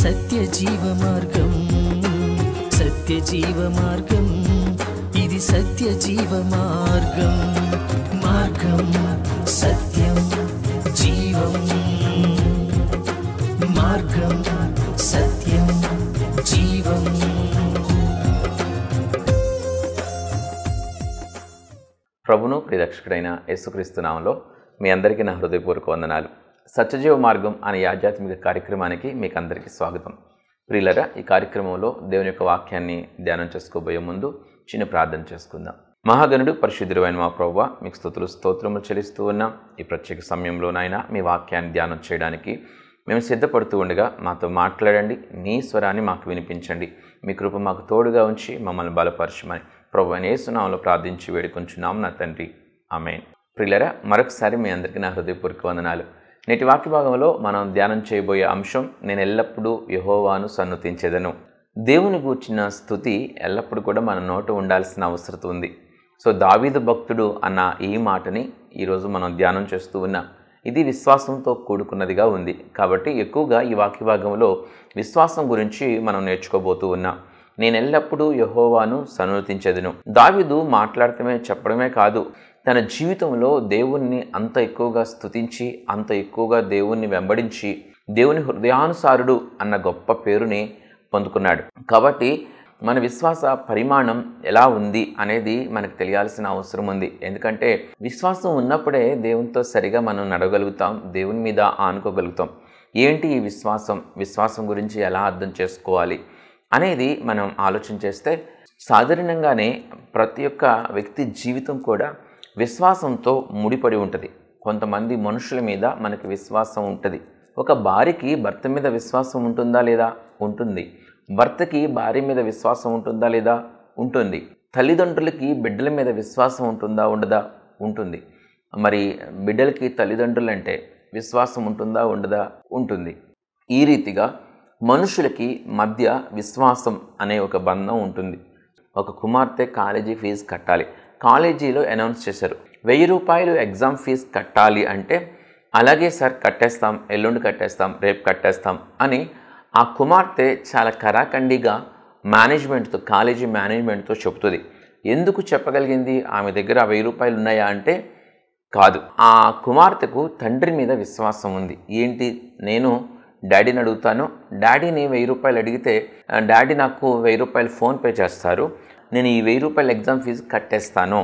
సత్య జీవ మార్గం, సత్య జీవ మార్గం, ఇది సత్య జీవ మార్గం. మార్గం సత్యం జీవం, మార్గం సత్యం జీవం. ప్రభును ప్రియరక్షకుడైన యేసుక్రీస్తు నామములో మీ అందరికీ నా హృదయపూర్వక వందనాలు. సత్యజీవ మార్గం అనే ఆధ్యాత్మిక కార్యక్రమానికి మీకు అందరికీ స్వాగతం. ప్రియులరా, ఈ కార్యక్రమంలో దేవుని యొక్క వాక్యాన్ని ధ్యానం చేసుకోబోయే ముందు చిన్న ప్రార్థన చేసుకుందాం. మహాగణుడు పరిశుద్ధుడైన మా ప్రభువా, మీకు స్తుతులు స్తోత్రములు చెల్లిస్తూ ఉన్నాం. ఈ ప్రత్యేక సమయంలోనైనా మీ వాక్యాన్ని ధ్యానం చేయడానికి మేము సిద్ధపడుతూ ఉండగా మాతో మాట్లాడండి, మీ స్వరాన్ని మాకు వినిపించండి. మీ కృప మాకు తోడుగా ఉంచి మమ్మల్ని బలపరచమని ప్రభువైన యేసు నామములో ప్రార్థించి వేడుకొంచున్నాం నా తండ్రి, ఆమేన్. ప్రియులరా, మరొకసారి మీ అందరికీ నా హృదయపూర్వక వందనాలు. నేటి వాక్య భాగంలో మనం ధ్యానం చేయబోయే అంశం, నేను ఎల్లప్పుడూ యెహోవాను సన్నుతించెదను. దేవుని గూర్చిన స్తుతి ఎల్లప్పుడూ కూడా మన నోట ఉండాల్సిన అవసరం ఉంది. సో దావీదు భక్తుడు అన్న ఈ మాటని ఈరోజు మనం ధ్యానం చేస్తూ ఉన్నాం. ఇది విశ్వాసంతో కూడుకున్నదిగా ఉంది కాబట్టి ఎక్కువగా ఈ వాక్య భాగంలో విశ్వాసం గురించి మనం నేర్చుకోబోతూ ఉన్నాం. నేను ఎల్లప్పుడూ యెహోవాను సన్నుతించెదను. దావీదు మాట్లాడటమే చెప్పడమే కాదు, తన జీవితంలో దేవుణ్ణి అంత ఎక్కువగా స్తుతించి, అంత ఎక్కువగా దేవుణ్ణి వెంబడించి, దేవుని హృదయానుసారుడు అన్న గొప్ప పేరుని పొందుకున్నాడు. కాబట్టి మన విశ్వాస పరిమాణం ఎలా ఉంది అనేది మనకు తెలియాల్సిన అవసరం ఉంది. ఎందుకంటే విశ్వాసం ఉన్నప్పుడే దేవునితో సరిగా మనం నడవగలుగుతాం, దేవుని మీద ఆనుకోగలుగుతాం. ఏంటి ఈ విశ్వాసం, విశ్వాసం గురించి ఎలా అర్థం చేసుకోవాలి అనేది మనం ఆలోచన చేస్తే, సాధారణంగానే ప్రతి ఒక్క వ్యక్తి జీవితం కూడా విశ్వాసంతో ముడిపడి ఉంటుంది. కొంతమంది మనుషుల మీద మనకి విశ్వాసం ఉంటుంది. ఒక భార్యకి భర్త మీద విశ్వాసం ఉంటుందా లేదా? ఉంటుంది. భర్తకి భార్య మీద విశ్వాసం ఉంటుందా లేదా? ఉంటుంది. తల్లిదండ్రులకి బిడ్డల మీద విశ్వాసం ఉంటుందా ఉండదా? ఉంటుంది. మరి బిడ్డలకి తల్లిదండ్రులంటే విశ్వాసం ఉంటుందా ఉండదా? ఉంటుంది. ఈ రీతిగా మనుషులకి మధ్య విశ్వాసం అనే ఒక బంధం ఉంటుంది. ఒక కుమార్తె కాలేజీ ఫీజు కట్టాలి. కాలేజీలో అనౌన్స్ చేశారు, 1000 రూపాయలు ఎగ్జామ్ ఫీజు కట్టాలి అంటే, అలాగే సార్ కట్టేస్తాం, ఎల్లుండి కట్టేస్తాం, రేపు కట్టేస్తాం అని ఆ కుమార్తె చాలా కరాఖండిగా మేనేజ్మెంట్తో, కాలేజీ మేనేజ్మెంట్తో చెప్తుంది. ఎందుకు చెప్పగలిగింది? ఆమె దగ్గర 1000 రూపాయలు ఉన్నాయా అంటే కాదు. ఆ కుమార్తెకు తండ్రి మీద విశ్వాసం ఉంది. ఏంటి, నేను డాడీని అడుగుతాను, డాడీని 1000 రూపాయలు అడిగితే డాడీ నాకు 1000 రూపాయలు ఫోన్పే చేస్తారు, నేను ఈ 1000 రూపాయల ఎగ్జామ్ ఫీజు కట్టేస్తాను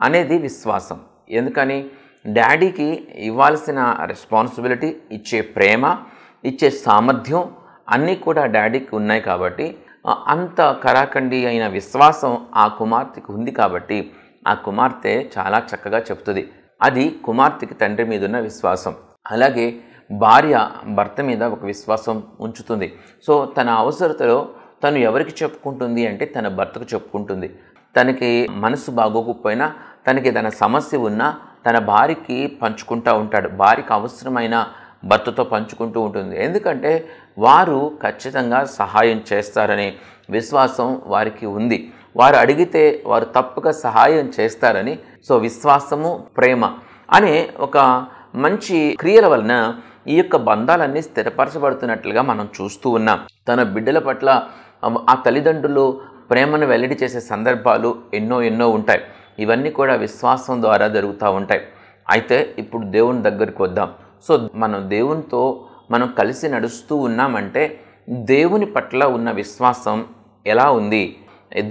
అనేది విశ్వాసం. ఎందుకని? డాడీకి ఇవ్వాల్సిన రెస్పాన్సిబిలిటీ, ఇచ్చే ప్రేమ, ఇచ్చే సామర్థ్యం అన్నీ కూడా డాడీకి ఉన్నాయి కాబట్టి అంత కరాఖండి అయిన విశ్వాసం ఆ కుమార్తెకు ఉంది. కాబట్టి ఆ కుమార్తె చాలా చక్కగా చెప్తుంది. అది కుమార్తెకి తండ్రి మీద ఉన్న విశ్వాసం. అలాగే భార్య భర్త మీద ఒక విశ్వాసం ఉంచుతుంది. సో తన అవసరతలో తను ఎవరికి చెప్పుకుంటుంది అంటే తన భర్తకు చెప్పుకుంటుంది. తనకి మనసు బాగోకపోయినా, తనకి ఏదైనా సమస్య ఉన్నా తన భార్యకి పంచుకుంటూ ఉంటాడు. భార్యకి అవసరమైన భర్తతో పంచుకుంటూ ఉంటుంది. ఎందుకంటే వారు ఖచ్చితంగా సహాయం చేస్తారనే విశ్వాసం వారికి ఉంది. వారు అడిగితే వారు తప్పక సహాయం చేస్తారని. సో విశ్వాసము, ప్రేమ అనే ఒక మంచి క్రియల వలన ఈ యొక్క బంధాలన్నీ స్థిరపరచబడుతున్నట్లుగా మనం చూస్తూ ఉన్నాం. తన బిడ్డల పట్ల ఆ తల్లిదండ్రులు ప్రేమను వెల్లడి చేసే సందర్భాలు ఎన్నో ఉంటాయి. ఇవన్నీ కూడా విశ్వాసం ద్వారా జరుగుతూ ఉంటాయి. అయితే ఇప్పుడు దేవుని దగ్గరికి వద్దాం. సో మనం దేవునితో మనం కలిసి నడుస్తూ ఉన్నామంటే దేవుని పట్ల ఉన్న విశ్వాసం ఎలా ఉంది,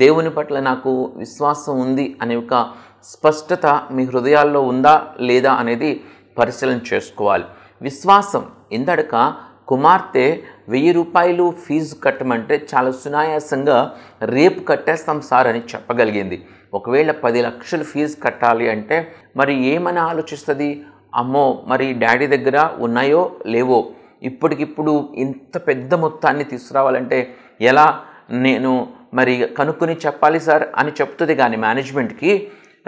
దేవుని పట్ల నాకు విశ్వాసం ఉంది అనే ఒక స్పష్టత మీ హృదయాల్లో ఉందా లేదా అనేది పరిశీలన చేసుకోవాలి. విశ్వాసం ఇందడక కుమార్తె 1000 రూపాయలు ఫీజు కట్టమంటే చాలా సునాయాసంగా రేపు కట్టేస్తాం సార్ అని చెప్పగలిగింది. ఒకవేళ 10 లక్షలు ఫీజు కట్టాలి అంటే మరి ఏమని ఆలోచిస్తుంది? అమ్మో, మరి డాడీ దగ్గర ఉన్నాయో లేవో, ఇప్పటికిప్పుడు ఇంత పెద్ద మొత్తాన్ని తీసుకురావాలంటే ఎలా, నేను మరి కనుక్కొని చెప్పాలి సార్ అని చెప్తుంది. కానీ మేనేజ్మెంట్కి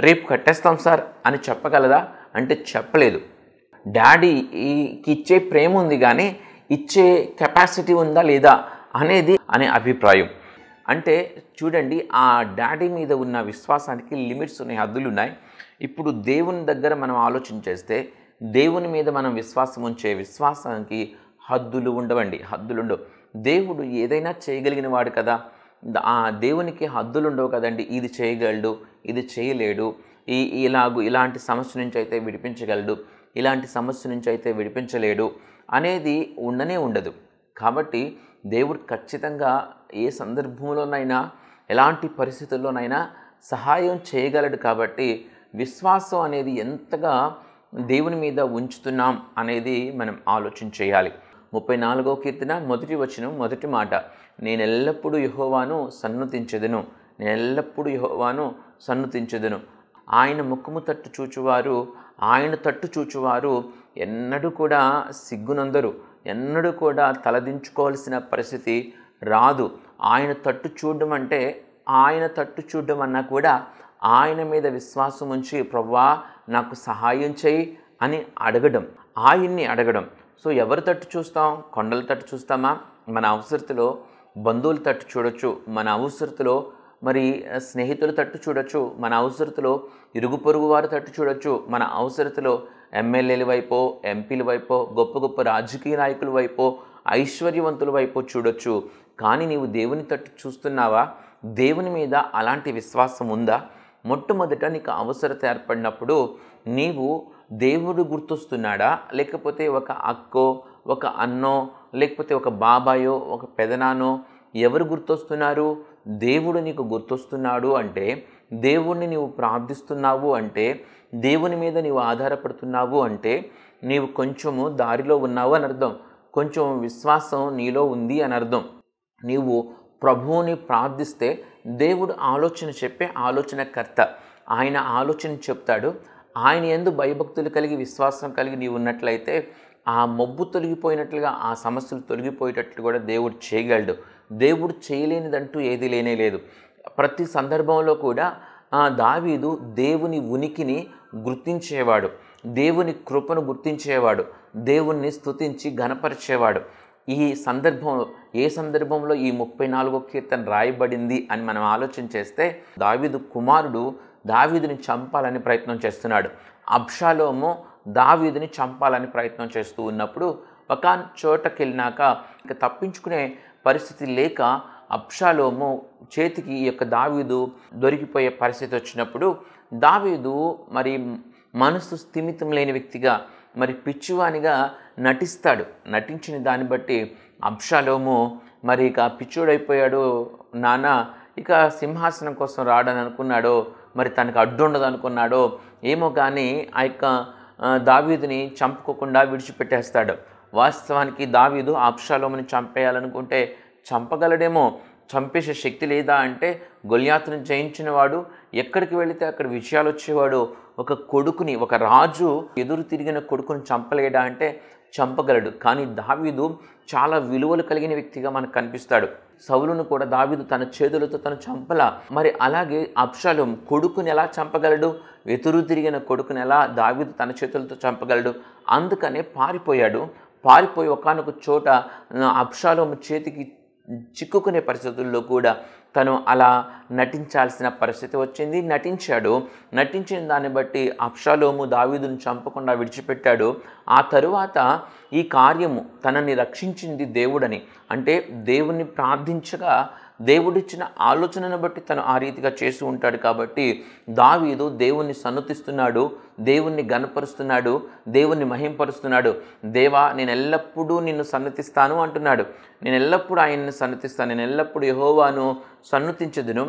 రేపు కట్టేస్తాం సార్ అని చెప్పగలదా అంటే చెప్పలేదు. డాడీకి ఇచ్చే ప్రేమ ఉంది కానీ ఇచ్చే కెపాసిటీ ఉందా లేదా అనేది అనే అభిప్రాయం. అంటే చూడండి, ఆ డాడీ మీద ఉన్న విశ్వాసానికి లిమిట్స్ ఉన్నాయి, హద్దులు ఉన్నాయి. ఇప్పుడు దేవుని దగ్గర మనం ఆలోచన చేస్తే దేవుని మీద మనం విశ్వాసం ఉంచే విశ్వాసానికి హద్దులు ఉండవండి, హద్దులు ఉండవు. దేవుడు ఏదైనా చేయగలిగిన వాడు కదా, ఆ దేవునికి హద్దులు ఉండవు కదండి. ఇది చేయగలడు, ఇది చేయలేడు, ఇలాంటి సమస్య నుంచి అయితే విడిపించగలడు, ఇలాంటి సమస్య నుంచి అయితే విడిపించలేడు అనేది ఉండనే ఉండదు. కాబట్టి దేవుడు ఖచ్చితంగా ఏ సందర్భంలోనైనా ఎలాంటి పరిస్థితుల్లోనైనా సహాయం చేయగలడు. కాబట్టి విశ్వాసం అనేది ఎంతగా దేవుని మీద ఉంచుతున్నాం అనేది మనం ఆలోచన చేయాలి. 34వ కీర్తన మొదటి వచనం మొదటి మాట, నేను ఎల్లప్పుడూ యెహోవాను సన్నుతించెదను, నేను ఎల్లప్పుడూ యెహోవాను సన్నుతించెదను. ఆయన ముఖము తట్టు చూచువారు, ఆయన తట్టు చూచువారు ఎన్నడూ కూడా సిగ్గునందరు, ఎన్నడూ కూడా తలదించుకోవాల్సిన పరిస్థితి రాదు. ఆయన తట్టు చూడడం అంటే, ఆయన తట్టు చూడడం అన్నా కూడా ఆయన మీద విశ్వాసం ఉంచి ప్రభువా నాకు సహాయం చేయి అని అడగడం, ఆయన్ని అడగడం. సో ఎవరి తట్టు చూస్తాం? కొండల తట్టు చూస్తామా? మన అవసరతలో బంధువుల తట్టు చూడొచ్చు, మన అవసరతలో మరి స్నేహితుల తట్టు చూడొచ్చు, మన అవసరతలో ఇరుగు పొరుగు వారి తట్టు చూడొచ్చు, మన అవసరతలో ఎమ్మెల్యేల వైపో, ఎంపీల వైపో, గొప్ప గొప్ప రాజకీయ నాయకుల వైపో, ఐశ్వర్యవంతుల వైపో చూడొచ్చు. కానీ నీవు దేవుని తట్టు చూస్తున్నావా? దేవుని మీద అలాంటి విశ్వాసం ఉందా? మొట్టమొదట నీకు అవసరత ఏర్పడినప్పుడు నీవు దేవుడు గుర్తొస్తున్నాడా, లేకపోతే ఒక అక్కో, ఒక అన్నో, లేకపోతే ఒక బాబాయో, ఒక పెదనానో ఎవరు గుర్తొస్తున్నారు? దేవుడు నీకు గుర్తొస్తున్నాడు అంటే, దేవుణ్ణి నీవు ప్రార్థిస్తున్నావు అంటే, దేవుని మీద నీవు ఆధారపడుతున్నావు అంటే నీవు కొంచెము దారిలో ఉన్నావు అని అర్థం, కొంచెం విశ్వాసం నీలో ఉంది అని అర్థం. నీవు ప్రభువుని ప్రార్థిస్తే దేవుడు ఆలోచన చెప్పే ఆలోచనకర్త, ఆయన ఆలోచన చెప్తాడు. ఆయన యందు భయభక్తులు కలిగి విశ్వాసం కలిగి నీవు ఉన్నట్లయితే ఆ మొబ్బు తొలగిపోయినట్లుగా, ఆ సమస్యలు తొలగిపోయేటట్లు కూడా దేవుడు చేయగలడు. దేవుడు చేయలేనిదంటూ ఏది లేనే లేదు. ప్రతి సందర్భంలో కూడా దావీదు దేవుని ఉనికిని గుర్తించేవాడు, దేవుని కృపను గుర్తించేవాడు, దేవుణ్ణి స్తుతించి ఘనపరిచేవాడు. ఈ సందర్భంలో, ఏ సందర్భంలో ఈ 34వ కీర్తన రాయబడింది అని మనం ఆలోచన చేస్తే, దావీదు కుమారుడు దావీదుని చంపాలని ప్రయత్నం చేస్తున్నాడు. అబ్షాలోము దావీదుని చంపాలని ప్రయత్నం చేస్తూ ఉన్నప్పుడు ఒక చోటకి వెళ్ళినాక ఇక తప్పించుకునే పరిస్థితి లేక అబ్షాలోము చేతికి ఈ యొక్క దావీదు దొరికిపోయే పరిస్థితి వచ్చినప్పుడు దావీదు మరి మనసు స్థిమితం లేని వ్యక్తిగా, మరి పిచ్చివానిగా నటిస్తాడు. నటించిన దాన్ని బట్టి అబ్షాలోము మరి ఇక పిచ్చోడైపోయాడు, నాన్న ఇక సింహాసనం కోసం రాడని అనుకున్నాడో, మరి తనకు అడ్డుండదు అనుకున్నాడో ఏమో, కానీ ఆ యొక్క దావీదుని చంపుకోకుండా విడిచిపెట్టేస్తాడు. వాస్తవానికి దావీదు అబ్షాలోముని చంపేయాలనుకుంటే చంపగలడేమో, చంపేసే శక్తి లేదా అంటే గొల్యాతును జయించిన వాడు ఎక్కడికి వెళితే అక్కడ విజయాలు వచ్చేవాడు. ఒక కొడుకుని, ఒక రాజు ఎదురు తిరిగిన కొడుకుని చంపలేడా అంటే చంపగలడు. కానీ దావీదు చాలా విలువలు కలిగిన వ్యక్తిగా మనకు కనిపిస్తాడు. సౌలును కూడా దావీదు తన చేతులతో తను చంపలా. మరి అలాగే అబ్షాలోము కొడుకుని ఎలా చంపగలడు? ఎదురు తిరిగిన కొడుకుని ఎలా దావీదు తన చేతులతో చంపగలడు? అందుకనే పారిపోయి ఒకానొక చోట అబ్షాలోము చేతికి చిక్కుకునే పరిస్థితుల్లో కూడా తను అలా నటించాల్సిన పరిస్థితి వచ్చింది. నటించిన దాన్ని బట్టి అబ్షాలోము దావీదును చంపకుండా విడిచిపెట్టాడు. ఆ తరువాత ఈ కార్యము తనని రక్షించింది దేవుడని, అంటే దేవుణ్ణి ప్రార్థించగా దేవుడిచ్చిన ఆలోచనను బట్టి తను ఆ రీతిగా చేస్తూ ఉంటాడు. కాబట్టి దావీదు దేవుణ్ణి సన్నుతిస్తున్నాడు, దేవుణ్ణి ఘనపరుస్తున్నాడు, దేవుణ్ణి మహింపరుస్తున్నాడు. దేవా నేను ఎల్లప్పుడూ నిన్ను సన్నుతిస్తాను అంటున్నాడు. నేను ఎల్లప్పుడూ ఆయన్ని సన్నుతిస్తాను, నేను ఎల్లప్పుడూ యెహోవాను సన్నుతించెదను,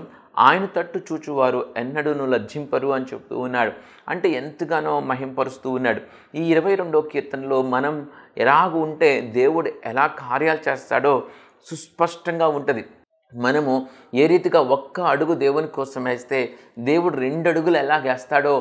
ఆయన తట్టు చూచువారు ఎన్నడూను లజ్జింపరు అని చెప్తూ ఉన్నాడు. అంటే ఎంతగానో మహింపరుస్తూ ఉన్నాడు. ఈ 22వ కీర్తనలో మనం ఎలాగ ఉంటే దేవుడు ఎలా కార్యాలు చేస్తాడో సుస్పష్టంగా ఉంటుంది. మనము ఏ రీతిగా ఒక్క అడుగు దేవుని కోసం వేస్తే దేవుడు 2 అడుగులు ఎలాగేస్తాడో,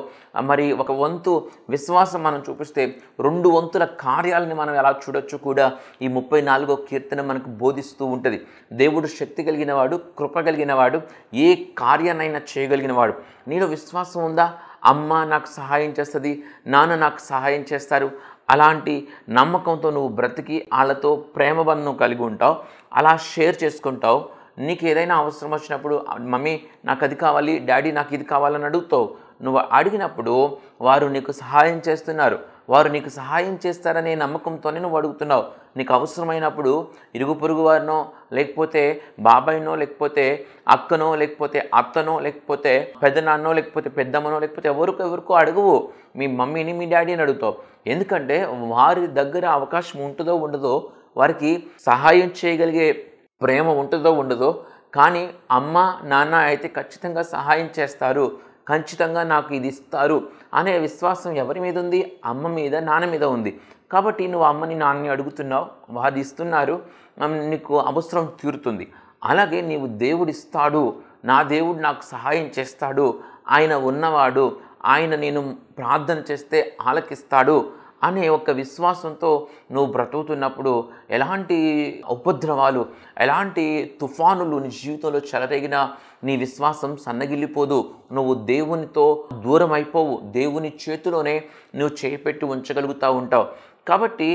మరి ఒక వంతు విశ్వాసం మనం చూపిస్తే 2 వంతుల కార్యాలని మనం ఎలా చూడొచ్చు కూడా ఈ 34వ కీర్తన మనకు బోధిస్తూ ఉంటుంది. దేవుడు శక్తి కలిగిన వాడు, కృప కలిగిన వాడు, ఏ కార్యాన్నైనా చేయగలిగిన వాడు. నీలో విశ్వాసం ఉందా? అమ్మ నాకు సహాయం చేస్తుంది, నాన్న నాకు సహాయం చేస్తారు, అలాంటి నమ్మకంతో నువ్వు బ్రతికి వాళ్ళతో ప్రేమబంధం కలిగి ఉంటావు, అలా షేర్ చేసుకుంటావు. నీకు ఏదైనా అవసరం వచ్చినప్పుడు మమ్మీ నాకు అది కావాలి, డాడీ నాకు ఇది కావాలని అడుగుతావు. నువ్వు అడిగినప్పుడు వారు నీకు సహాయం చేస్తున్నారు. వారు నీకు సహాయం చేస్తారనే నమ్మకంతోనే నువ్వు అడుగుతున్నావు. నీకు అవసరమైనప్పుడు ఇరుగు పొరుగు వారినో, లేకపోతే బాబాయ్నో, లేకపోతే అక్కనో, లేకపోతే అత్తనో, లేకపోతే పెద్దనాన్నో, లేకపోతే పెద్దమ్మనో, లేకపోతే ఎవరికో అడుగువు. మీ మమ్మీని, మీ డాడీని అడుగుతావు. ఎందుకంటే వారి దగ్గర అవకాశం ఉంటుందో ఉండదో, వారికి సహాయం చేయగలిగే ప్రేమ ఉంటుందో ఉండదో, కానీ అమ్మ నాన్న అయితే ఖచ్చితంగా సహాయం చేస్తారు, ఖచ్చితంగా నాకు ఇది ఇస్తారు అనే విశ్వాసం ఎవరి మీద ఉంది? అమ్మ మీద, నాన్న మీద ఉంది. కాబట్టి నువ్వు అమ్మని నాన్నని అడుగుతున్నావు, వారు ఇస్తున్నారు, నీకు అవసరం తీరుతుంది. అలాగే నీవు దేవుడు ఇస్తాడు, నా దేవుడు నాకు సహాయం చేస్తాడు, ఆయన ఉన్నవాడు, ఆయన నేను ప్రార్థన చేస్తే ఆలకిస్తాడు అనే ఒక విశ్వాసంతో నువ్వు బ్రతుకుతున్నప్పుడు ఎలాంటి ఉపద్రవాలు, ఎలాంటి తుఫానులు నీ జీవితంలో చెలరేగినా నీ విశ్వాసం సన్నగిల్లిపోదు. నువ్వు దేవునితో దూరం అయిపోవు. దేవుని చేతిలోనే నువ్వు చేపెట్టి ఉంచగలుగుతూ ఉంటావు. కాబట్టి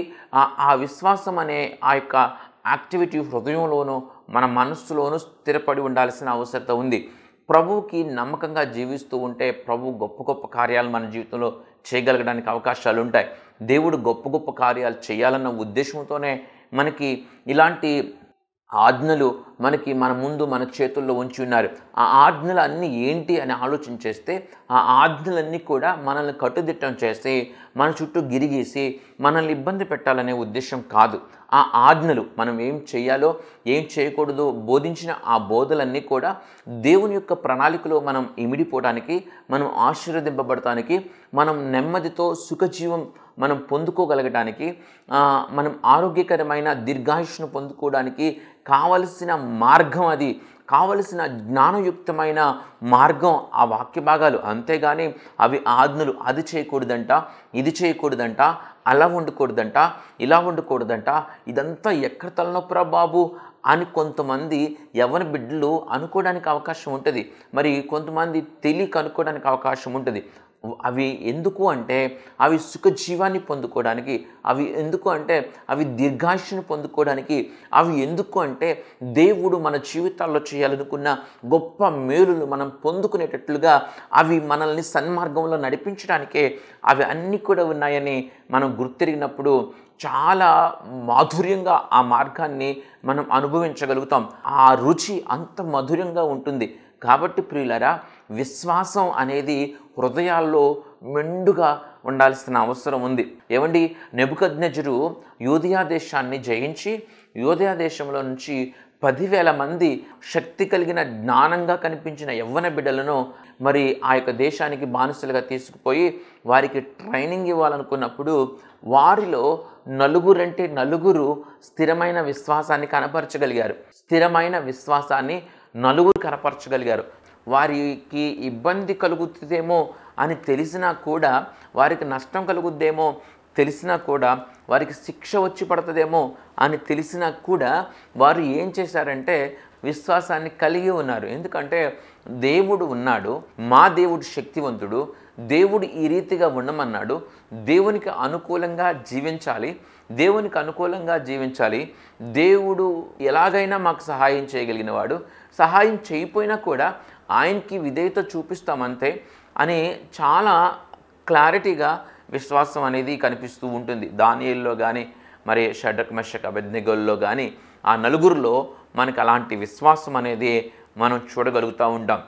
ఆ విశ్వాసం అనే ఆ యొక్క యాక్టివిటీ హృదయంలోనూ మన మనస్సులోనూ స్థిరపడి ఉండాల్సిన అవసరత ఉంది. ప్రభువుకి నమ్మకంగా జీవిస్తూ ఉంటే ప్రభు గొప్ప గొప్ప కార్యాలు మన జీవితంలో చేయగలగడానికి అవకాశాలు ఉంటాయి. దేవుడు గొప్ప గొప్ప కార్యాలు చేయాలన్న ఉద్దేశంతోనే మనకి ఇలాంటి ఆజ్ఞలు మన ముందు మన చేతుల్లో ఉంచి ఉన్నారు. ఆ ఆజ్ఞలు అన్నీ ఏంటి అని ఆలోచన చేస్తే ఆ ఆజ్ఞలన్నీ కూడా మనల్ని కట్టుదిట్టం చేసి మన చుట్టూ గిరిగీసి మనల్ని ఇబ్బంది పెట్టాలనే ఉద్దేశం కాదు. ఆ ఆజ్ఞలు మనం ఏం చేయాలో ఏం చేయకూడదో బోధించిన ఆ బోధలన్నీ కూడా దేవుని యొక్క ప్రణాళికలో మనం ఇమిడిపోవడానికి, మనం ఆశీర్వదింపబడటానికి, మనం నెమ్మదితో సుఖజీవం మనం పొందుకోగలగడానికి, మనం ఆరోగ్యకరమైన దీర్ఘాయుష్ను పొందుకోవడానికి కావలసిన మార్గం, అది కావలసిన జ్ఞానయుక్తమైన మార్గం ఆ వాక్య భాగాలు. అంతేగాని అవి ఆజ్ఞలు అది చేయకూడదంట, ఇది చేయకూడదంట, అలా ఉండకూడదంట, ఇలా ఉండకూడదంట, ఇదంతా ఎక్కడ తలనొప్పురా బాబు అని కొంతమంది యవ్వన బిడ్డలు అనుకోవడానికి అవకాశం ఉంటుంది. మరి కొంతమంది తెలియక అనుకోవడానికి అవకాశం ఉంటుంది. అవి ఎందుకు అంటే అవి సుఖజీవాన్ని పొందుకోవడానికి, అవి ఎందుకు అంటే అవి దీర్ఘాయుష్ను పొందుకోవడానికి, అవి ఎందుకు అంటే దేవుడు మన జీవితాల్లో చేయాలనుకున్న గొప్ప మేలులు మనం పొందుకునేటట్లుగా అవి మనల్ని సన్మార్గంలో నడిపించడానికే అవి అన్నీ కూడా ఉన్నాయని మనం గుర్తెరిగినప్పుడు చాలా మాధుర్యంగా ఆ మార్గాన్ని మనం అనుభవించగలుగుతాం. ఆ రుచి అంత మధురంగా ఉంటుంది. కాబట్టి ప్రియులారా, విశ్వాసం అనేది హృదయాల్లో మెండుగా ఉండాల్సిన అవసరం ఉంది. ఏమండి, నెబుకద్నెజరు యూదయా దేశాన్ని జయించి యూదయా దేశంలో నుంచి 10,000 మంది శక్తి కలిగిన జ్ఞానంగా కనిపించిన యవ్వన బిడ్డలను మరి ఆ యొక్క దేశానికి బానిసలుగా తీసుకుపోయి వారికి ట్రైనింగ్ ఇవ్వాలనుకున్నప్పుడు వారిలో నలుగురు స్థిరమైన విశ్వాసాన్ని కనపరచగలిగారు. స్థిరమైన విశ్వాసాన్ని నలుగురు కనపరచగలిగారు. వారికి ఇబ్బంది కలుగుతుందేమో అని తెలిసినా కూడా, వారికి నష్టం కలుగుద్దేమో తెలిసినా కూడా, వారికి శిక్ష వచ్చి పడుతుందేమో అని తెలిసినా కూడా వారు ఏం చేశారంటే విశ్వాసాన్ని కలిగి ఉన్నారు. ఎందుకంటే దేవుడు ఉన్నాడు, మా దేవుడు శక్తివంతుడు, దేవుడు ఈ రీతిగా ఉండమన్నాడు, దేవునికి అనుకూలంగా జీవించాలి, దేవునికి అనుకూలంగా జీవించాలి, దేవుడు ఎలాగైనా మాకు సహాయం చేయగలిగిన వాడు, సహాయం చేయకపోయినా కూడా ఆయనకి విధేయత చూపిస్తామంతే అని చాలా క్లారిటీగా విశ్వాసం అనేది కనిపిస్తూ ఉంటుంది. దానియేలులో కానీ, మరి షడ్రక్ మెషక్ అబేద్నెగోల్లో కానీ ఆ నలుగురిలో మనకు అలాంటి విశ్వాసం అనేది మనం చూడగలుగుతూ ఉంటాం.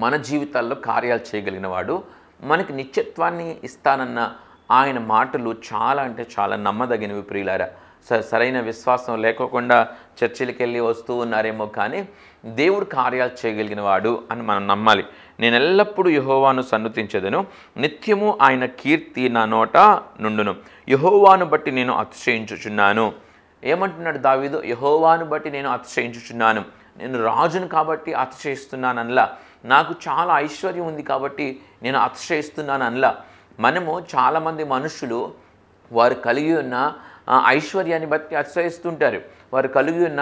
మన జీవితాల్లో కార్యాలు చేయగలిగిన వాడు, మనకి నిత్యత్వాన్ని ఇస్తానన్న ఆయన మాటలు చాలా అంటే చాలా నమ్మదగినవి ప్రియులారా. సరైన విశ్వాసం లేకోకుండా చర్చిలకు వెళ్ళి వస్తూ ఉన్నారేమో, కానీ దేవుడు కార్యాలు చేయగలిగిన వాడు అని మనం నమ్మాలి. నేను ఎల్లప్పుడూ యెహోవాను సన్నుతించెదను, నిత్యము ఆయన కీర్తి నా నోట నుండును. యెహోవాను బట్టి నేను అతిశయించుచున్నాను. ఏమంటున్నాడు దావీదు? యెహోవాను బట్టి నేను అతిశయించుచున్నాను. నేను రాజును కాబట్టి అతిశయిస్తున్నాను అనలా, నాకు చాలా ఐశ్వర్యం ఉంది కాబట్టి నేను అతిశయిస్తున్నాను అనలా. మనము చాలామంది మనుషులు వారు కలిగి ఉన్న ఐశ్వర్యాన్ని బట్టి అతిశయిస్తుంటారు. వారు కలిగి ఉన్న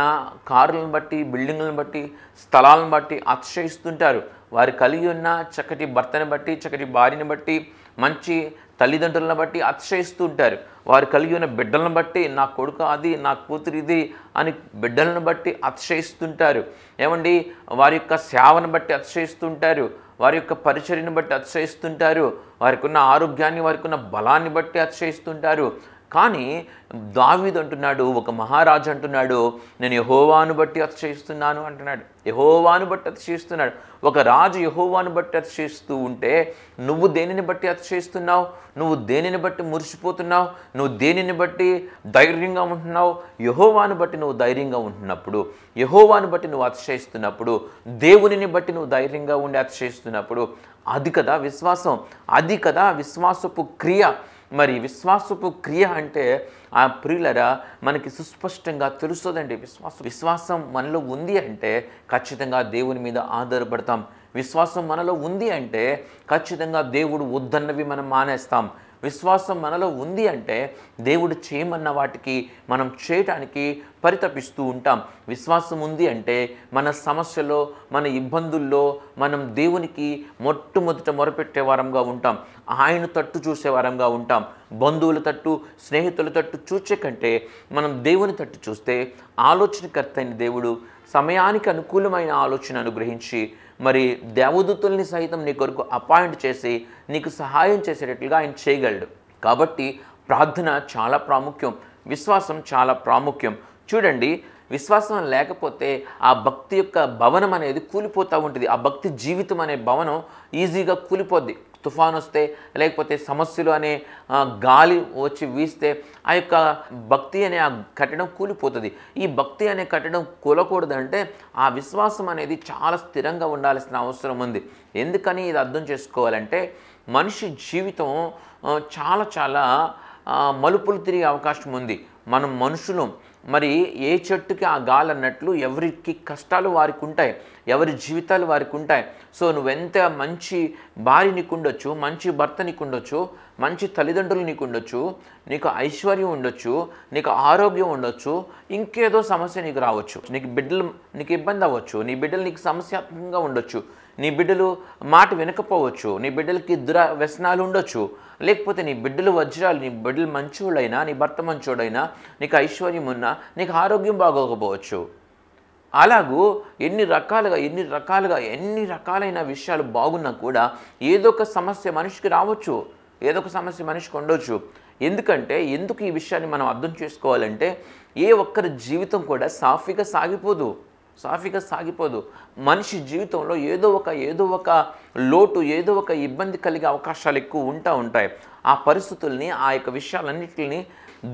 కారులను బట్టి, బిల్డింగులను బట్టి, స్థలాలను బట్టి అతిశయిస్తుంటారు. వారు కలిగి ఉన్న చక్కటి భర్తను బట్టి, చక్కటి భార్యను బట్టి, మంచి తల్లిదండ్రులను బట్టి అతిశయిస్తూ ఉంటారు. వారు కలిగి ఉన్న బిడ్డలను బట్టి, నా కొడుకు అది, నా కూతురు ఇది అని బిడ్డలను బట్టి అతిశయిస్తుంటారు. ఏమండి, వారి యొక్క సేవను బట్టి అతిశయిస్తుంటారు. వారి యొక్క పరిచర్యను బట్టి అతిశయిస్తుంటారు, వారికి ఉన్న ఆరోగ్యాన్ని, వారికి ఉన్న బలాన్ని బట్టి అతిశయిస్తుంటారు. కానీ దావీదు అంటున్నాడు, ఒక మహారాజు అంటున్నాడు, నేను యెహోవాను బట్టి అతిశయిస్తున్నాను అంటున్నాడు. యెహోవాను బట్టి అతిశయిస్తున్నాడు. ఒక రాజు యెహోవాను బట్టి అతిశయిస్తూ ఉంటే నువ్వు దేనిని బట్టి అతిశయిస్తున్నావు? నువ్వు దేనిని బట్టి మురిసిపోతున్నావు? నువ్వు దేనిని బట్టి ధైర్యంగా ఉంటున్నావు? యెహోవాను బట్టి నువ్వు ధైర్యంగా ఉంటున్నప్పుడు, యెహోవాను బట్టి నువ్వు అతిశయిస్తున్నప్పుడు, దేవునిని బట్టి నువ్వు ధైర్యంగా ఉండి అతిశయిస్తున్నప్పుడు, అది కదా విశ్వాసం, అది కదా విశ్వాసపు క్రియ. మరి విశ్వాసపు క్రియ అంటే ఆ ప్రియులరా మనకి సుస్పష్టంగా తెలుస్తుందండి. విశ్వాసం మనలో ఉంది అంటే ఖచ్చితంగా దేవుని మీద ఆధారపడతాం. విశ్వాసం మనలో ఉంది అంటే ఖచ్చితంగా దేవుడు వద్దన్నవి మనం మానేస్తాం. విశ్వాసం మనలో ఉంది అంటే దేవుడు చేయమన్న వాటికి మనం చేయటానికి పరితపిస్తూ ఉంటాం. విశ్వాసం ఉంది అంటే మన సమస్యలో, మన ఇబ్బందుల్లో మనం దేవునికి మొట్టమొదట మొరపెట్టే వారంగా ఉంటాం. ఆయన తట్టు చూసే వారంగా ఉంటాం. బంధువుల తట్టు, స్నేహితుల తట్టు చూచే కంటే మనం దేవుని తట్టు చూస్తే ఆలోచనకర్త అయిన దేవుడు సమయానికి అనుకూలమైన ఆలోచన అనుగ్రహించి మరి దేవదూతల్ని సైతం నీ కొరకు అపాయింట్ చేసి నీకు సహాయం చేసేటట్లుగా ఆయన చేయగలడు. కాబట్టి ప్రార్థన చాలా ప్రాముఖ్యం, విశ్వాసం చాలా ప్రాముఖ్యం. చూడండి, విశ్వాసం లేకపోతే ఆ భక్తి యొక్క భవనం అనేది కూలిపోతూ ఉంటుంది. ఆ భక్తి జీవితం అనే భవనం ఈజీగా కూలిపోద్ది. తుఫాన్ వస్తే, లేకపోతే సమస్యలు అనే గాలి వచ్చి వీస్తే ఆ యొక్క భక్తి అనే ఆ కట్టడం కూలిపోతుంది. ఈ భక్తి అనే కట్టడం కూలకూడదంటే ఆ విశ్వాసం అనేది చాలా స్థిరంగా ఉండాల్సిన అవసరం ఉంది. ఎందుకని ఇది అర్థం చేసుకోవాలంటే మనిషి జీవితం చాలా చాలా మలుపులు తిరిగే అవకాశం ఉంది. మనం మనుషులు మరి ఏ చెట్టుకి ఆ గాలి అన్నట్లు ఎవరికి కష్టాలు వారికి ఉంటాయి, ఎవరి జీవితాలు వారికి ఉంటాయి. సో నువ్వెంత మంచి భార్య నీకు ఉండొచ్చు, మంచి భర్త నీకు ఉండొచ్చు, మంచి తల్లిదండ్రులు నీకు ఉండొచ్చు, నీకు ఐశ్వర్యం ఉండొచ్చు, నీకు ఆరోగ్యం ఉండొచ్చు, ఇంకేదో సమస్య నీకు రావచ్చు, నీకు ఇబ్బంది అవ్వచ్చు, నీ బిడ్డలు నీకు సమస్యాత్మకంగా ఉండొచ్చు, నీ బిడ్డలు మాట వినకపోవచ్చు, నీ బిడ్డలకి వ్యసనాలు ఉండొచ్చు, లేకపోతే నీ బిడ్డలు వజ్రాలు, నీ బిడ్డలు మంచోళ్ళైనా, నీ భర్త మంచోడైనా, నీకు ఐశ్వర్యం ఉన్నా నీకు ఆరోగ్యం బాగోకపోవచ్చు. అలాగూ ఎన్ని రకాలైన విషయాలు బాగున్నా కూడా ఏదో ఒక సమస్య మనిషికి రావచ్చు, ఏదో ఒక సమస్య మనిషికి ఉండొచ్చు. ఎందుకు ఈ విషయాన్ని మనం అర్థం చేసుకోవాలంటే ఏ ఒక్కరి జీవితం కూడా సాఫీగా సాగిపోదు. మనిషి జీవితంలో ఏదో ఒక లోటు, ఏదో ఒక ఇబ్బంది కలిగే అవకాశాలు ఎక్కువ ఉంటాయి. ఆ పరిస్థితుల్ని, ఆ యొక్క విషయాలన్నింటినీ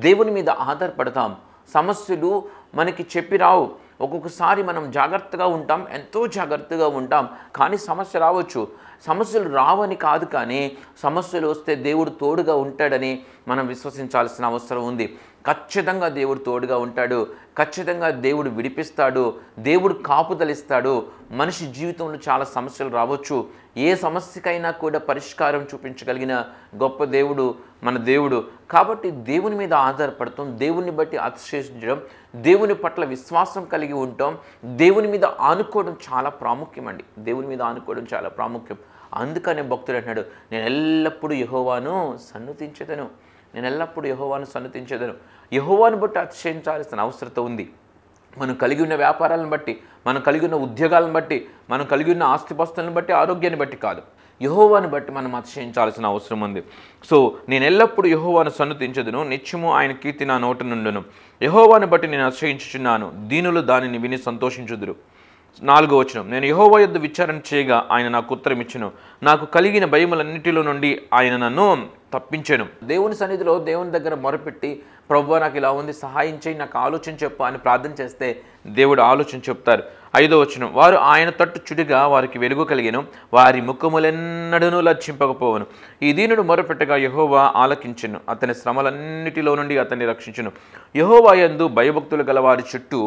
దేవుని మీద ఆధారపడతాం. సమస్యలు మనకి చెప్పి రావు. ఒక్కొక్కసారి మనం జాగ్రత్తగా ఉంటాం, ఎంతో జాగ్రత్తగా ఉంటాం, కానీ సమస్య రావచ్చు. సమస్యలు రావని కాదు, కానీ సమస్యలు వస్తే దేవుడు తోడుగా ఉంటాడని మనం విశ్వసించాల్సిన అవసరం ఉంది. ఖచ్చితంగా దేవుడు తోడుగా ఉంటాడు, ఖచ్చితంగా దేవుడు విడిపిస్తాడు, దేవుడు కాపుదలిస్తాడు. మనిషి జీవితంలో చాలా సమస్యలు రావచ్చు. ఏ సమస్యకైనా కూడా పరిష్కారం చూపించగలిగిన గొప్ప దేవుడు మన దేవుడు. కాబట్టి దేవుని మీద ఆధారపడటం, దేవుని బట్టి అతిశయించడం, దేవుని పట్ల విశ్వాసం కలిగి ఉండటం, దేవుని మీద ఆనుకోవడం చాలా ప్రాముఖ్యం అండి. దేవుని మీద ఆనుకోవడం చాలా ప్రాముఖ్యం. అందుకనే భక్తుడు అంటున్నాడు, నేను ఎల్లప్పుడూ యెహోవాను సన్నుతించెదను. యెహోవాను బట్టి అతిశయించాల్సిన అవసరం ఉంది. మనం కలిగి ఉన్న వ్యాపారాలను బట్టి, మనం కలిగి ఉన్న ఉద్యోగాలను బట్టి, మనం కలిగి ఉన్న ఆస్తిపాస్తులను బట్టి, ఆరోగ్యాన్ని బట్టి కాదు, యెహోవాను బట్టి మనం అతిశయించాల్సిన అవసరం ఉంది. సో నేను ఎల్లప్పుడూ యెహోవాను సన్నుతించెదను, నిత్యము ఆయన కీర్తి నా నోట నుండును. యెహోవాను బట్టి నేను అతిశయించుచున్నాను, దీనులు దానిని విని సంతోషించుదురు. 4వ వచనం, నేను యెహోవా యొద్ద విచారణ చేయగా ఆయన నాకు ఉత్తరం ఇచ్చెను, నాకు కలిగిన భయములన్నిటిలో నుండి ఆయన నన్ను తప్పించెను. దేవుని సన్నిధిలో దేవుని దగ్గర మొరపెట్టి, ప్రభువా నాకు ఇలా ఉంది, సహాయం చేయి, నాకు ఆలోచన చెప్పు అని ప్రార్థన చేస్తే దేవుడు ఆలోచన చెప్తారు. 5వ వచనం, వారు ఆయన తట్టు చుడిగా వారికి వెలుగు కలిగెను, వారి ముఖములెన్నడూ లజ్జింపకపోవను. ఈ దీనుడు మొరపెట్టగా యెహోవా ఆలకించెను, అతని శ్రమలన్నిటిలో నుండి అతన్ని రక్షించెను. యెహోవా యందు భయభక్తులు గల వారి చుట్టూ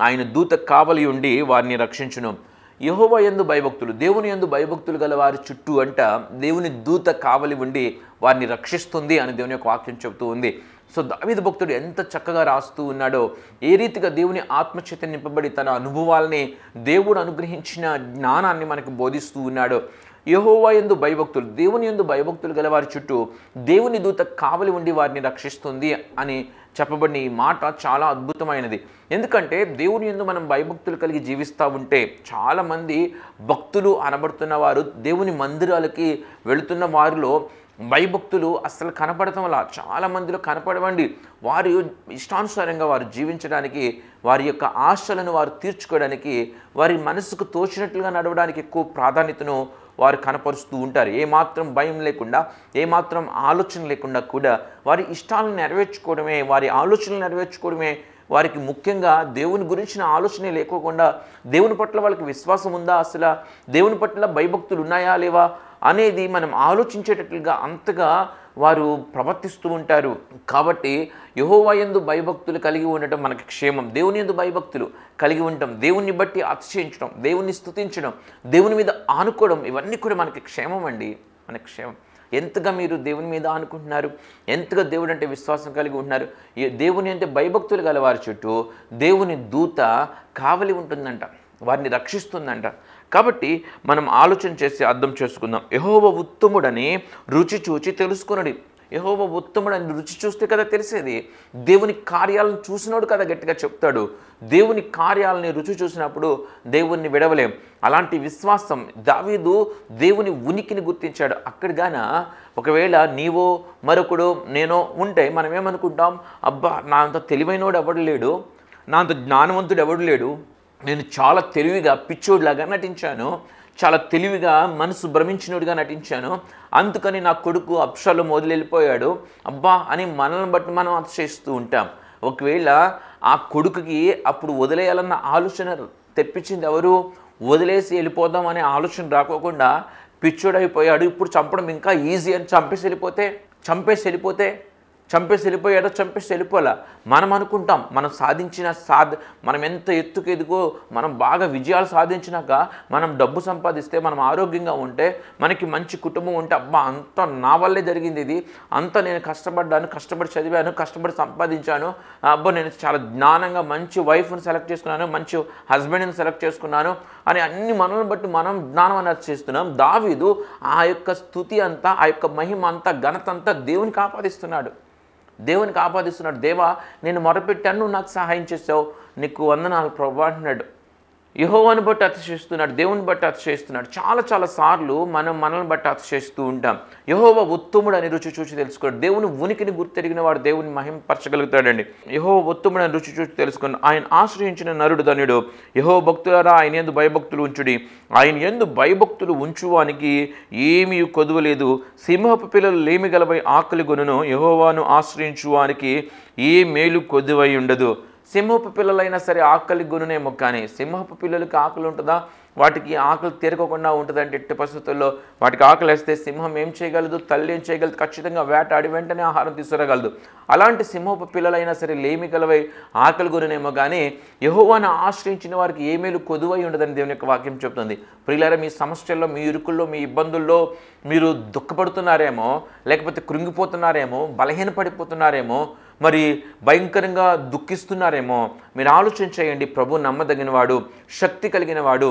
ఆయన దూత కావలి ఉండి వారిని రక్షించును. యెహోవా యందు భయభక్తులు, దేవుని యందు భయభక్తులు గల వారి చుట్టూ అంట దేవుని దూత కావలి ఉండి వారిని రక్షిస్తుంది అని దేవుని యొక్క వాక్యం చెబుతూ ఉంది. సో దావీదు భక్తుడు ఎంత చక్కగా రాస్తూ ఉన్నాడో, ఏ రీతిగా దేవుని ఆత్మచేత నింపబడి తన అనుభవాల్ని, దేవుడు అనుగ్రహించిన జ్ఞానాన్ని మనకు బోధిస్తూ ఉన్నాడో. యెహోవా యందు భయభక్తులు, దేవుని యందు భయభక్తులు గల వారి చుట్టూ దేవుని దూత కావలి ఉండి వారిని రక్షిస్తుంది అని చెప్పబడిన ఈ మాట చాలా అద్భుతమైనది. ఎందుకంటే దేవుని యందు మనం భయభక్తులు కలిగి జీవిస్తూ ఉంటే, చాలామంది భక్తులు అనబడుతున్న వారు దేవుని మందిరాలకి వెళుతున్న వారిలో భయభక్తులు అస్సలు కనపడటం వల్ల చాలా మందిలో కనపడవండి. వారు ఇష్టానుసారంగా వారు జీవించడానికి, వారి యొక్క ఆశలను వారు తీర్చుకోవడానికి, వారి మనసుకు తోచినట్లుగా నడవడానికి ఎక్కువ ప్రాధాన్యతను వారు కనపరుస్తూ ఉంటారు. ఏమాత్రం భయం లేకుండా, ఏమాత్రం ఆలోచన లేకుండా కూడా వారి ఇష్టాలను నెరవేర్చుకోవడమే, వారి ఆలోచనలు నెరవేర్చుకోవడమే వారికి ముఖ్యంగా. దేవుని గురించిన ఆలోచనే లేకోకుండా దేవుని పట్ల వాళ్ళకి విశ్వాసం ఉందా, అసలు దేవుని పట్ల భయభక్తులు ఉన్నాయా లేవా అనేది మనం ఆలోచించేటట్లుగా అంతగా వారు ప్రవర్తిస్తూ ఉంటారు. కాబట్టి యెహోవా యందు భయభక్తులు కలిగి ఉండటం మనకి క్షేమం. దేవుని యందు భయభక్తులు కలిగి ఉండటం, దేవుని బట్టి అతిశయించడం, దేవుని స్తుతించడం, దేవుని మీద ఆనుకోవడం, ఇవన్నీ కూడా మనకి క్షేమం అండి, మనకి క్షేమం. ఎంతగా మీరు దేవుని మీద ఆనుకుంటున్నారు, ఎంతగా దేవుడు అంటే విశ్వాసం కలిగి ఉంటున్నారు. దేవుని అంటే భయభక్తులు గల వారి చుట్టూ దేవుని దూత కావలి ఉంటుందంట, వారిని రక్షిస్తుందంట. కాబట్టి మనం ఆలోచన చేసి అర్థం చేసుకుందాం. యెహోవా ఉత్తముడని రుచి చూచి తెలుసుకునడి. యెహోవా ఉత్తముడని రుచి చూస్తే కదా తెలిసేది. దేవుని కార్యాలను చూసినాడు కదా గట్టిగా చెప్తాడు. దేవుని కార్యాలని రుచి చూసినప్పుడు దేవుణ్ణి విడవలేం. అలాంటి విశ్వాసం దావీదు దేవుని ఉనికిని గుర్తించాడు. అక్కడిగాన ఒకవేళ నీవో మరొకడు నేనో ఉంటే మనం ఏమనుకుంటాం, అబ్బా నా అంత తెలివైనోడు ఎవడు లేడు, నా అంత జ్ఞానవంతుడు ఎవడు లేడు, నేను చాలా తెలివిగా పిచ్చోడిలాగా నటించాను, చాలా తెలివిగా మనసు భ్రమించినోడిగా నటించాను, అందుకని నా కొడుకు అబ్షాలోము వదిలిపోయాడు అబ్బా అని మనల్ని బట్టి మనం అతిశయిస్తూ ఉంటాం. ఒకవేళ ఆ కొడుకుకి అప్పుడు వదిలేయాలన్న ఆలోచన తెప్పించింది ఎవరు? వదిలేసి వెళ్ళిపోదాం అనే ఆలోచన రాకోకుండా పిచ్చోడైపోయాడు, ఇప్పుడు చంపడం ఇంకా ఈజీ అని చంపేసి వెళ్ళిపోతే చంపేసి వెళ్ళిపోయాడో చంపేసి వెళ్ళిపోలే. మనం అనుకుంటాం మనం సాధించిన మనం ఎంత ఎత్తుకు ఎదుగో, మనం బాగా విజయాలు సాధించినాక, మనం డబ్బు సంపాదిస్తే, మనం ఆరోగ్యంగా ఉంటే, మనకి మంచి కుటుంబం ఉంటే, అబ్బా అంతా నా వల్లే జరిగింది, ఇది అంతా నేను కష్టపడ్డాను, కష్టపడి చదివాను, కష్టపడి సంపాదించాను, అబ్బా నేను చాలా జ్ఞానంగా మంచి వైఫ్ని సెలెక్ట్ చేసుకున్నాను, మంచి హస్బెండ్ని సెలెక్ట్ చేసుకున్నాను అని అన్ని మనల్ని బట్టి మనం జ్ఞానం అనేది చేస్తున్నాం. దావీదు ఆ యొక్క స్తుతి అంతా, ఆ యొక్క మహిమ అంతా, ఘనత అంతా దేవునికి ఆపాదిస్తున్నాడు. దేవా నేను మొరపెట్టాను, నువ్వు నాకు సహాయం చేసావు, నీకు వందనాలు ప్రభువా అంటున్నాడు. యెహోవాను బట్టి అతిశయిస్తున్నాడు, దేవుని బట్టి అతిశయిస్తున్నాడు. చాలా సార్లు మనం మనల్ని బట్టి అతిశయిస్తూ ఉంటాం. యెహోవా ఉత్తముడు అని రుచి చూచి తెలుసుకోడు. దేవుని ఉనికిని గుర్తెరిగిన వాడు దేవుని మహిమపరచగలుగుతాడండి. యెహోవా ఉత్తముడు అని రుచి చూచి తెలుసుకుని ఆయన ఆశ్రయించిన నరుడు ధన్యుడు. యెహోవా భక్తులారా ఆయన యందు భయభక్తులు ఉంచుడి. ఆయన యందు భయభక్తులు ఉంచువానికి ఏమీ కొదువలేదు. సింహపు పిల్లలు లేమి గలవై ఆకలి గొనును, యెహోవాను ఆశ్రయించువానికి ఏ మేలు కొదువై ఉండదు. సింహపు పిల్లలైనా సరే ఆకలి గొనునేమో, కానీ సింహపు పిల్లలకి ఆకలి ఉంటుందా? వాటికి ఆకలి తీరకోకుండా ఉంటుందంటే ఎట్టి పరిస్థితుల్లో వాటికి ఆకలి వేస్తే సింహం ఏం చేయగలదు, తల్లి ఏం చేయగలదు? ఖచ్చితంగా వేటాడి వెంటనే ఆహారం తీసుకురాగలదు. అలాంటి సింహపు పిల్లలైనా సరే లేమి గలవై ఆకలి గొనునేమో, కానీ యెహోవాను ఆశ్రయించిన వారికి ఏ మేలు కొదువై ఉండదని దేవుని యొక్క వాక్యం చెప్తుంది. ప్రియులారా, మీ సమస్యల్లో, మీ ఇరుకుల్లో, మీ ఇబ్బందుల్లో మీరు దుఃఖపడుతున్నారేమో, లేకపోతే కృంగిపోతున్నారేమో, బలహీనపడిపోతున్నారేమో, మరి భయంకరంగా దుఃఖిస్తున్నారేమో, మీరు ఆలోచన చేయండి. ప్రభు నమ్మదగినవాడు, శక్తి కలిగినవాడు.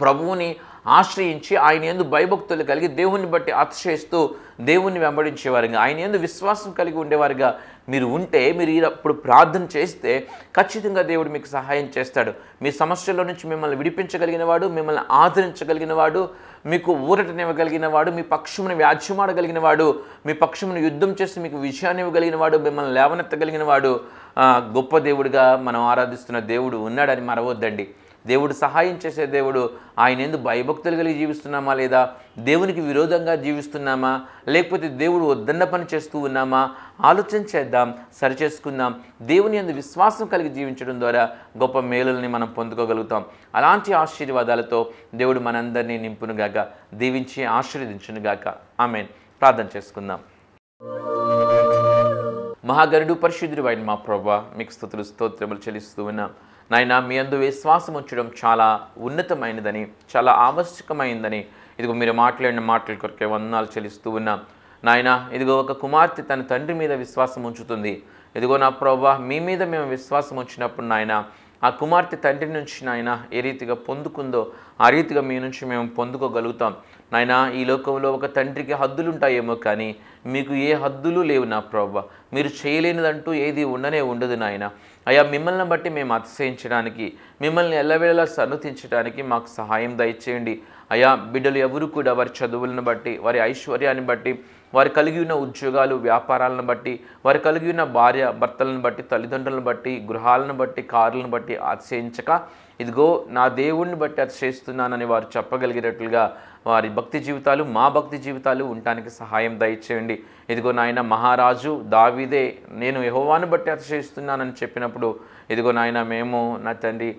ప్రభువుని ఆశ్రయించి ఆయన యందు భయభక్తులు కలిగి దేవుని బట్టి అతిశయిస్తూ దేవుణ్ణి వెంబడించేవారుగా, ఆయన యందు విశ్వాసం కలిగి ఉండేవారుగా మీరు ఉంటే, మీరు ఇప్పుడు ప్రార్థన చేస్తే ఖచ్చితంగా దేవుడు మీకు సహాయం చేస్తాడు. మీ సమస్యల్లో నుంచి మిమ్మల్ని విడిపించగలిగిన వాడు, మిమ్మల్ని ఆదరించగలిగిన వాడు, మీకు ఊరటనివ్వగలిగిన వాడు, మీ పక్షమును వ్యాజ్యమాడగలిగిన వాడు, మీ పక్షమును యుద్ధం చేసి మీకు విజయాన్ని ఇవ్వగలిగిన వాడు, మిమ్మల్ని లేవనెత్తగలిగిన వాడు, గొప్ప దేవుడిగా మనం ఆరాధిస్తున్న దేవుడు ఉన్నాడని మరవద్దండి. దేవుడు సహాయం చేసే దేవుడు. ఆయన యందు భయభక్తులు కలిగి జీవిస్తున్నామా లేదా? దేవునికి విరోధంగా జీవిస్తున్నామా? లేకపోతే దేవుడు వద్దన్న పని చేస్తూ ఉన్నామా? ఆలోచన చేద్దాం, సరిచేసుకుందాం. దేవుని యందు విశ్వాసం కలిగి జీవించడం ద్వారా గొప్ప మేలుల్ని మనం పొందుకోగలుగుతాం. అలాంటి ఆశీర్వాదాలతో దేవుడు మనందరినీ నింపునుగాక, దీవించి ఆశీర్వదించునుగాక. ఆమేన్. ప్రార్థన చేసుకుందాం. మహాగరుడు పరిశుద్ధుడు అయిన మా ప్రభువా, మీకు స్తుతులు స్తోత్రములు చెల్లిస్తూ ఉన్నాం. నాయన, మీ యందు విశ్వాసం ఉంచడం చాలా ఉన్నతమైనదని, చాలా ఆవశ్యకమైందని ఇదిగో మీరు మాట్లాడిన మాటల కొరకే వందనాలు చెల్లిస్తూ ఉన్నాం. నాయన, ఇదిగో ఒక కుమార్తె తన తండ్రి మీద విశ్వాసం ఉంచుతుంది. ఇదిగో నా ప్రభువా, మీ మీద మేము విశ్వాసం ఉంచినప్పుడు నాయన, ఆ కుమార్తె తండ్రి నుంచి నాయన ఏ రీతిగా పొందుకుందో ఆ రీతిగా మీ నుంచి మేము పొందుకోగలుగుతాం. నాయన ఈ లోకంలో ఒక తండ్రికి హద్దులు ఉంటాయేమో కానీ మీకు ఏ హద్దులు లేవు నా ప్రభువా. మీరు చేయలేనిదంటూ ఏది ఉండనే ఉండదు నాయన. అయ్యా, మిమ్మల్ని బట్టి మేము అతిశయించడానికి, మిమ్మల్ని ఎల్లవేళలా సన్నతించడానికి మాకు సహాయం దయచేయండి. అయ్యా, బిడ్డలు ఎవరు కూడా వారి చదువులను బట్టి, వారి ఐశ్వర్యాన్ని బట్టి, వారు కలిగి ఉన్న ఉద్యోగాలు వ్యాపారాలను బట్టి, వారు కలిగి ఉన్న భార్య భర్తలను బట్టి, తల్లిదండ్రులను బట్టి, గృహాలను బట్టి, కార్లను బట్టి అతిశయించక, ఇదిగో నా దేవుణ్ణి బట్టి అతిశయిస్తున్నానని వారు చెప్పగలిగేటట్లుగా వారి భక్తి జీవితాలు మా భక్తి జీవితాలు ఉండటానికి సహాయం దయచేయండి. ఇదిగో నాయన, మహారాజు దావీదే నేను యెహోవాను బట్టి అతిశయిస్తున్నానని చెప్పినప్పుడు, ఇదిగో నాయన మేము నా తండ్రి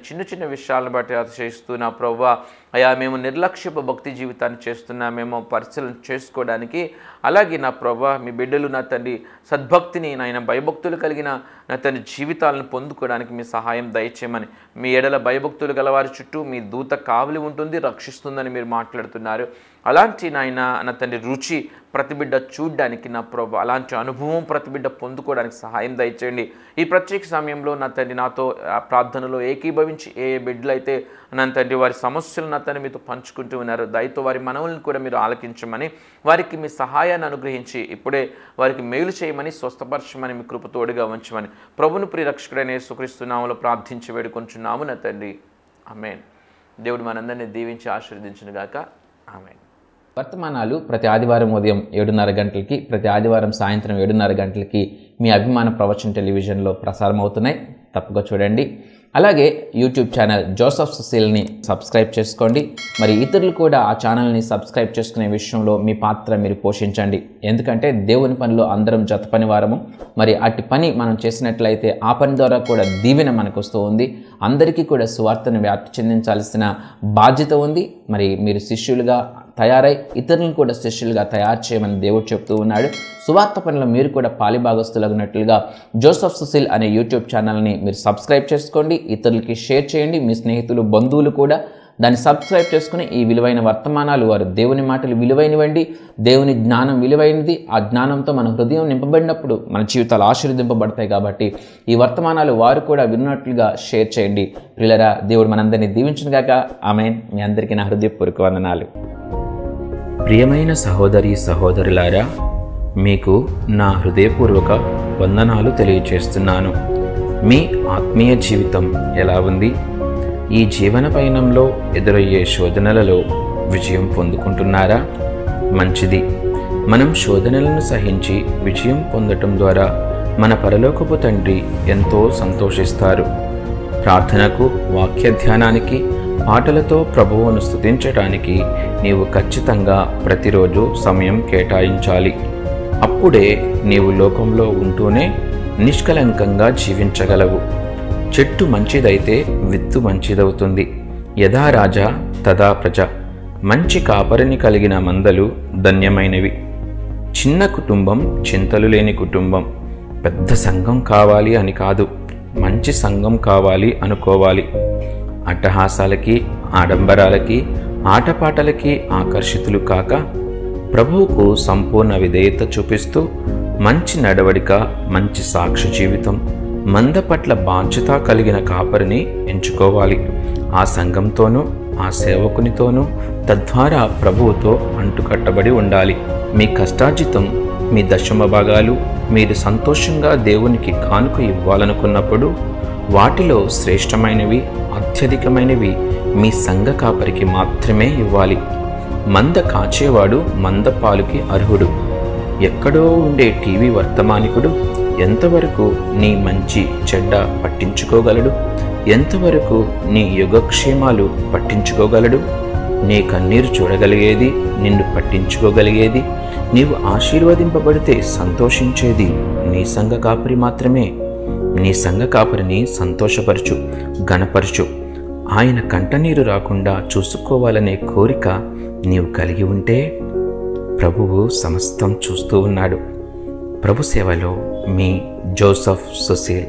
చిన్న చిన్న విషయాలను బట్టి అతిశయిస్తూ నా ప్రభువా, అయ్యా మేము నిర్లక్ష్యపు భక్తి జీవితాన్ని చేస్తున్నామేమో పరిశీలన చేసుకోవడానికి, అలాగే నా ప్రభువా మీ బిడ్డలు నా తండ్రి సద్భక్తిని నాయన భయభక్తులు కలిగిన నా తండ్రి జీవితాలను పొందుకోవడానికి మీ సహాయం దయచేయమని, మీ ఎడల భయభక్తులు గలవారి చుట్టూ మీ దూత కావలి ఉంటుంది, రక్షిస్తుందని మీరు మాట్లాడుతున్నారు. అలాంటి నాయన నా తండ్రి రుచి ప్రతి బిడ్డ చూడ్డానికి నా ప్రభు, అలాంటి అనుభవం ప్రతి బిడ్డ పొందుకోవడానికి సహాయం దయచేయండి. ఈ ప్రత్యేక సమయంలో నా తండ్రి నాతో ప్రార్థనలో ఏకీభవించి ఏ బిడ్డలైతే నా తండ్రి వారి సమస్యలు నా తండ్రి మీతో పంచుకుంటూ ఉన్నారు, దయతో వారి మనవులను కూడా మీరు ఆలకించమని, వారికి మీ సహాయాన్ని అనుగ్రహించి ఇప్పుడే వారికి మేలు చేయమని, స్వస్థపరచమని, మీ కృప తోడుగా ఉంచమని ప్రభుని ప్రియరక్షకుడైన యేసుక్రీస్తు నామములో ప్రార్థించి వేడుకొంచున్నాము నా తండ్రి. ఆమేన్. దేవుడు మనందరినీ దీవించి ఆశీర్వదించును గాక. ఆమేన్. వర్తమానాలు ప్రతి ఆదివారం ఉదయం 7:30 గంటలకి, ప్రతి ఆదివారం సాయంత్రం 7:30 గంటలకి మీ అభిమాన ప్రవచన్ టెలివిజన్లో ప్రసారం అవుతున్నాయి. తప్పగా చూడండి. అలాగే యూట్యూబ్ ఛానల్ జోసఫ్ సుశీల్ని సబ్స్క్రైబ్ చేసుకోండి. మరి ఇతరులు కూడా ఆ ఛానల్ని సబ్స్క్రైబ్ చేసుకునే విషయంలో మీ పాత్ర మీరు పోషించండి. ఎందుకంటే దేవుని పనిలో అందరం జత పని వారము. మరి అట్టి పని మనం చేసినట్లయితే ఆ పని ద్వారా కూడా దీవెన మనకు వస్తూ ఉంది. అందరికీ కూడా సువార్తను వ్యాప్తి చెందించాల్సిన బాధ్యత ఉంది. మరి మీరు శిష్యులుగా తయారై ఇతరులను కూడా శిష్యులుగా తయారు చేయమని దేవుడు చెప్తూ ఉన్నాడు. సువార్త పనిలో మీరు కూడా పాలిభాగస్తులగినట్లుగా జోసఫ్ సుశీల్ అనే యూట్యూబ్ ఛానల్ని మీరు సబ్స్క్రైబ్ చేసుకోండి, ఇతరులకి షేర్ చేయండి. మీ స్నేహితులు బంధువులు కూడా దాన్ని సబ్స్క్రైబ్ చేసుకుని ఈ విలువైన వర్తమానాలు, వారు దేవుని మాటలు విలువైనవండి, దేవుని జ్ఞానం విలువైనది. ఆ జ్ఞానంతో మన హృదయం నింపబడినప్పుడు మన జీవితాలు ఆశీర్వదింపబడతాయి. కాబట్టి ఈ వర్తమానాలు వారు కూడా విన్నట్లుగా షేర్ చేయండి. ప్రియులారా, దేవుడు మనందరినీ దీవించును గాక. ఆమేన్. మీ అందరికీ నా హృదయపూర్వక వందనాలు. ప్రియమైన సహోదరి సహోదరులారా, మీకు నా హృదయపూర్వక వందనాలు తెలియచేస్తున్నాను. మీ ఆత్మీయ జీవితం ఎలా ఉంది? ఈ జీవన పయనంలో ఎదురయ్యే శోధనలలో విజయం పొందుకుంటున్నారా? మంచిది. మనం శోధనలను సహించి విజయం పొందటం ద్వారా మన పరలోకపు తండ్రి ఎంతో సంతోషిస్తారు. ప్రార్థనకు, వాక్య ధ్యానానికి, పాటలతో ప్రభువును స్తుతించడానికి నీవు ఖచ్చితంగా ప్రతిరోజు సమయం కేటాయించాలి. అప్పుడే నీవు లోకంలో ఉంటూనే నిష్కలంకంగా జీవించగలవు. చెట్టు మంచిదైతే విత్తు మంచిదవుతుంది. యథా రాజా తదా ప్రజ. మంచి కాపరిని కలిగిన మందలు ధన్యమైనవి. చిన్న కుటుంబం చింతలు లేని కుటుంబం. పెద్ద సంఘం కావాలి అని కాదు, మంచి సంఘం కావాలి అనుకోవాలి. అట్టహాసాలకి, ఆడంబరాలకి, ఆటపాటలకి ఆకర్షితులు కాక ప్రభువుకు సంపూర్ణ విధేయత చూపిస్తూ మంచి నడవడిక, మంచి సాక్షి జీవితం, మంద పట్ల బాధ్యత కలిగిన కాపరిని ఎంచుకోవాలి. ఆ సంఘంతోనూ ఆ సేవకునితోనూ తద్వారా ప్రభువుతో అంటుకట్టబడి ఉండాలి. మీ కష్టార్జితం, మీ దశమ భాగాలు మీరు సంతోషంగా దేవునికి కానుక ఇవ్వాలనుకున్నప్పుడు వాటిలో శ్రేష్టమైనవి, అత్యధికమైనవి మీ సంఘ కాపరికి మాత్రమే ఇవ్వాలి. మంద కాచేవాడు మంద పాలుకి అర్హుడు. ఎక్కడో ఉండే టీవీ వర్తమానికుడు ఎంతవరకు నీ మంచి చెడ్డ పట్టించుకోగలడు? ఎంతవరకు నీ యోగక్షేమాలు పట్టించుకోగలడు? నీ కన్నీరు చూడగలిగేది, నిన్ను పట్టించుకోగలిగేది, నీవు ఆశీర్వదింపబడితే సంతోషించేది నీ సంఘ కాపరి మాత్రమే. నీ సంఘ కాపరిని సంతోషపరచు, గణపరచు. ఆయన కంటనీరు రాకుండా చూసుకోవాలనే కోరిక నీవు కలిగి ఉంటే ప్రభువు సమస్తం చూస్తూ ఉన్నాడు. ప్రభు సేవలో మీ జోసఫ్ సుశీల్.